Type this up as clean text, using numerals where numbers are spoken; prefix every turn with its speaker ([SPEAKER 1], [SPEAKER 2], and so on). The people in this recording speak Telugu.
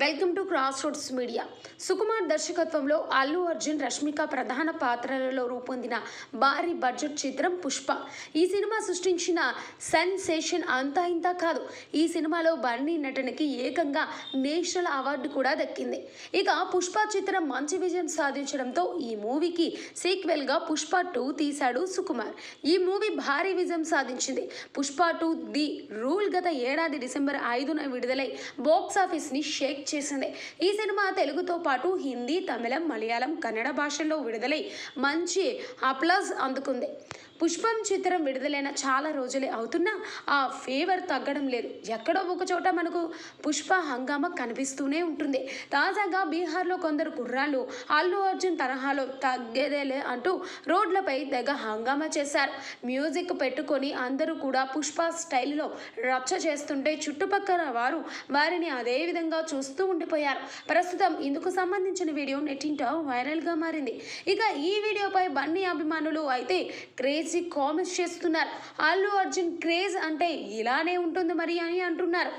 [SPEAKER 1] Welcome to cross roads media. Sukumar దర్శకత్వంలో అల్లు అర్జున్, రష్మిక ప్రధాన పాత్రలలో రూపొందిన భారీ బడ్జెట్ చిత్రం పుష్ప. ఈ సినిమా సృష్టించిన సెన్సేషన్ అంతా ఇంతా కాదు. ఈ సినిమాలో బన్నీ నటనకి ఏకంగా నేషనల్ అవార్డు కూడా దక్కింది. ఇక పుష్ప చిత్రం మంచి విజయం సాధించడంతో ఈ మూవీకి సీక్వెల్గా పుష్ప 2 తీశాడు సుకుమార్. ఈ మూవీ భారీ విజయం సాధించింది. పుష్ప 2 ది రూల్ గత ఏడాది డిసెంబర్ 5న విడుదలై బాక్సాఫీస్ని షేక్ చేసింది. ఈ సినిమా తెలుగుతో పాటు హిందీ, తమిళం, మలయాళం, కన్నడ భాషల్లో విడుదలై మంచి అప్లాజ్ అందుకుంది. పుష్పం చిత్రం విడుదలైన చాలా రోజులే అవుతున్నా ఆ ఫేవర్ తగ్గడం లేదు. ఎక్కడో ఒక చోట మనకు పుష్ప హంగామా కనిపిస్తూనే ఉంటుంది. తాజాగా బీహార్లో కొందరు కుర్రాళ్ళు అల్లు అర్జున్ తరహాలో తగ్గేదేలే అంటూ రోడ్లపై తెగ హంగామా చేశారు. మ్యూజిక్ పెట్టుకొని అందరూ కూడా పుష్ప స్టైల్లో రచ్చ చేస్తుంటే చుట్టుపక్కల వారు వారిని అదే విధంగా చూస్తూ ఉండిపోయారు. ప్రస్తుతం ఇందుకు సంబంధించిన వీడియో నెట్టింట వైరల్గా మారింది. ఇక ఈ వీడియోపై బన్నీ అభిమానులు అయితే క్రేజీ కామెంట్స్ చేస్తున్నారు. అల్లు అర్జున్ క్రేజ్ అంటే ఇలానే ఉంటుంది మరి అని అంటున్నారు.